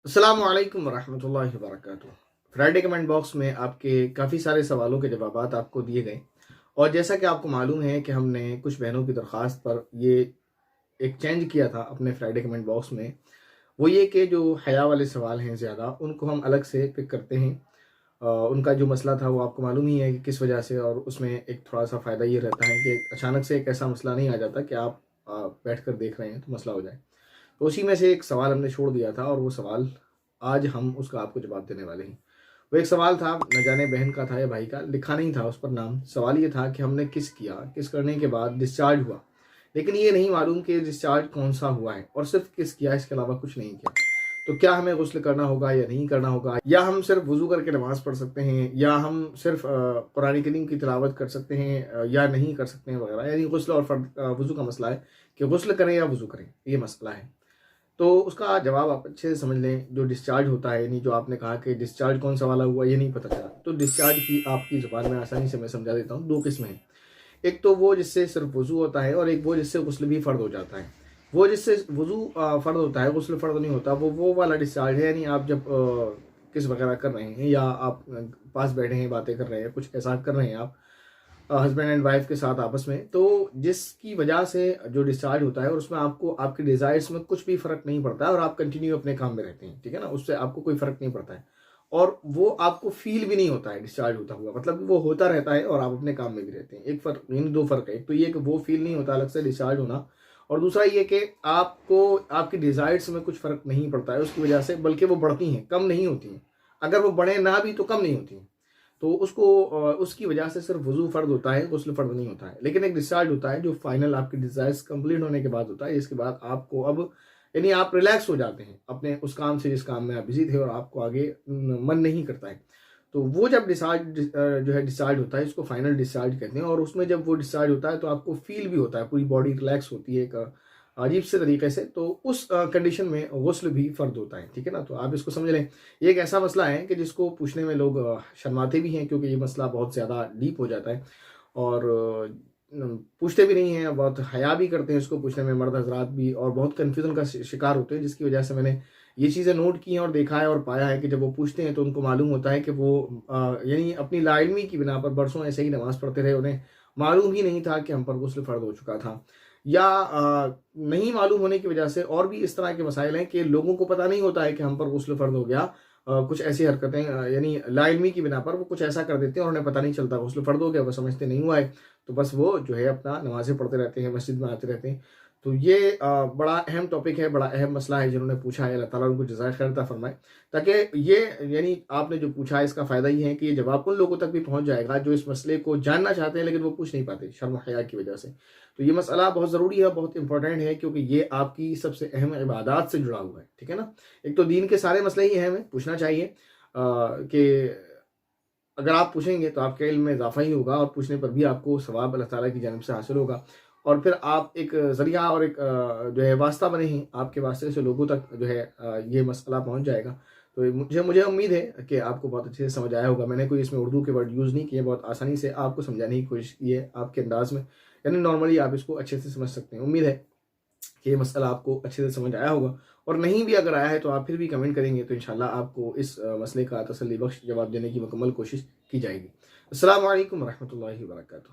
अस्सलामु अलैकुम वरहमतुल्लाहि वबरकातुहू। फ्राइडे कमेंट बॉक्स में आपके काफ़ी सारे सवालों के जवाबात आपको दिए गए और जैसा कि आपको मालूम है कि हमने कुछ बहनों की दरख्वास्त पर ये एक चेंज किया था अपने फ्राइडे कमेंट बॉक्स में। वो ये कि जो हया वाले सवाल हैं ज़्यादा उनको हम अलग से पिक करते हैं। उनका जो मसला था वो आपको मालूम ही है कि किस वजह से, और उसमें एक थोड़ा सा फ़ायदा ये रहता है कि अचानक से एक ऐसा मसला नहीं आ जाता कि आप बैठ कर देख रहे हैं तो मसला हो जाए। तो उसी में से एक सवाल हमने छोड़ दिया था और वो सवाल आज हम उसका आपको जवाब देने वाले हैं। वो एक सवाल था, न जाने बहन का था या भाई का, लिखा नहीं था उस पर नाम। सवाल ये था कि हमने किस किया, किस करने के बाद डिस्चार्ज हुआ, लेकिन ये नहीं मालूम कि डिस्चार्ज कौन सा हुआ है, और सिर्फ किस किया, इसके अलावा कुछ नहीं किया। तो क्या हमें गुस्ल करना होगा या नहीं करना होगा, या हम सिर्फ वजू करके नमाज पढ़ सकते हैं, या हम सिर्फ कुरान करीम की तिलावत कर सकते हैं या नहीं कर सकते हैं वगैरह। यानी गुस्ल और वजू का मसला है कि गुस्ल करें या वजू करें, ये मसला है। तो उसका जवाब आप अच्छे से समझ लें। जो डिस्चार्ज होता है, यानी जो आपने कहा कि डिस्चार्ज कौन सा वाला हुआ ये नहीं पता चला, तो डिस्चार्ज की आपकी ज़ुबान में आसानी से मैं समझा देता हूँ। दो किस्में हैं, एक तो वो जिससे सिर्फ वज़ू होता है और एक वो जिससे गुस्ल भी फ़र्द हो जाता है। वो जिससे वज़ू फ़र्द होता है, गुस्ल फ़र्द नहीं होता, वो वाला डिस्चार्ज है। यानी आप जब किस वगैरह कर रहे हैं या आप पास बैठे हैं, बातें कर रहे हैं, कुछ ऐसा कर रहे हैं आप हस्बैंड एंड वाइफ के साथ आपस में, तो जिसकी वजह से जो डिस्चार्ज होता है और उसमें आपको आपके डिज़ायर्स में कुछ भी फ़र्क नहीं पड़ता है और आप कंटिन्यू अपने काम में रहते हैं, ठीक है ना, उससे आपको कोई फ़र्क नहीं पड़ता है और वो आपको फील भी नहीं होता है डिस्चार्ज होता हुआ, मतलब वो होता रहता है और आप अपने काम में भी रहते हैं। एक फ़र्क, इन दो फ़र्क है। एक तो ये कि वो फील नहीं होता अलग से डिस्चार्ज होना, और दूसरा ये कि आपको आपकी डिज़ायर्स में कुछ फ़र्क नहीं पड़ता है उसकी वजह से, बल्कि वो बढ़ती हैं, कम नहीं होती हैं। अगर वो बढ़े ना भी तो कम नहीं होती हैं। तो उसकी वजह से सिर्फ वज़ू फ़र्द होता है, गुस्ल फ़र्द नहीं होता है। लेकिन एक डिस्चार्ज होता है जो फाइनल आपकी डिज़ायर्स कंप्लीट होने के बाद होता है, इसके बाद आपको अब, यानी आप रिलैक्स हो जाते हैं अपने उस काम से जिस काम में आप बिज़ी थे और आपको आगे मन नहीं करता है। तो वो जब जो है डिस्चार्ज होता है, इसको फाइनल डिस्चार्ज कहते हैं, और उसमें जब वो डिस्चार्ज होता है तो आपको फ़ील भी होता है, पूरी बॉडी रिलैक्स होती है एक अजीब से तरीके से। तो उस कंडीशन में गुस्ल भी फ़र्द होता है, ठीक है ना? तो आप इसको समझ लें। ये एक ऐसा मसला है कि जिसको पूछने में लोग शर्माते भी हैं, क्योंकि ये मसला बहुत ज़्यादा डीप हो जाता है और पूछते भी नहीं हैं, बहुत हया भी करते हैं इसको पूछने में मर्द हज़रात भी, और बहुत कन्फ्यूज़न का शिकार होते हैं, जिसकी वजह से मैंने ये चीज़ें नोट की हैं और देखा है और पाया है कि जब वो पूछते हैं तो उनको मालूम होता है कि वो यानी अपनी लाइल्मी की बिना पर बरसों ऐसे ही नमाज़ पढ़ते रहे, उन्हें मालूम ही नहीं था कि हम पर गुस्ल फ़र्द हो चुका था, या नहीं मालूम होने की वजह से और भी इस तरह के मसाइल हैं कि लोगों को पता नहीं होता है कि हम पर गुस्ल फ़र्द हो गया। कुछ ऐसी हरकतें यानी लाइल्मी की बिना पर वो कुछ ऐसा कर देते हैं और उन्हें पता नहीं चलता गुस्ल फ़र्द हो गया, वो समझते नहीं हुआ है, तो बस वो जो है अपना नमाज़ें पढ़ते रहते हैं, मस्जिद में आते रहते हैं। तो ये बड़ा अहम टॉपिक है, बड़ा अहम मसला है जिन्होंने पूछा है, अल्लाह ताला उनको जज़ाए खैर अता फ़रमाए। ताकि ये, यानी आपने जो पूछा है इसका फ़ायदा ये है कि ये जवाब उन लोगों तक भी पहुँच जाएगा जो इस मसले को जानना चाहते हैं लेकिन वो पूछ नहीं पाते शर्म और हया की वजह से। तो ये मसला बहुत ज़रूरी है, बहुत इंपॉर्टेंट है, क्योंकि ये आपकी सबसे अहम इबादत से जुड़ा हुआ है, ठीक है ना? एक तो दीन के सारे मसले ही अहम हैं, पूछना चाहिए कि अगर आप पूछेंगे तो आपके इल्म में इज़ाफ़ा ही होगा और पूछने पर भी आपको सवाब अल्लाह ताला की जानिब से हासिल होगा, और फिर आप एक ज़रिया और एक जो है वास्ता बने हैं, आपके वास्ते से लोगों तक जो है ये मसला पहुँच जाएगा। तो मुझे मुझे उम्मीद है कि आपको बहुत अच्छे से समझ आया होगा। मैंने कोई इसमें उर्दू के वर्ड यूज़ नहीं किए, बहुत आसानी से आपको समझाने की कोशिश की है आपके अंदाज़ में, यानी नॉर्मली आप इसको अच्छे से समझ सकते हैं। उम्मीद है कि ये मसला आपको अच्छे से समझ आया होगा, और नहीं भी अगर आया है तो आप फिर भी कमेंट करेंगे तो इंशाल्लाह आपको इस मसले का तसल्ली बख्श जवाब देने की मुकम्मल कोशिश की जाएगी। अस्सलामु अलैकुम रहमतुल्लाहि व बरकातुहू।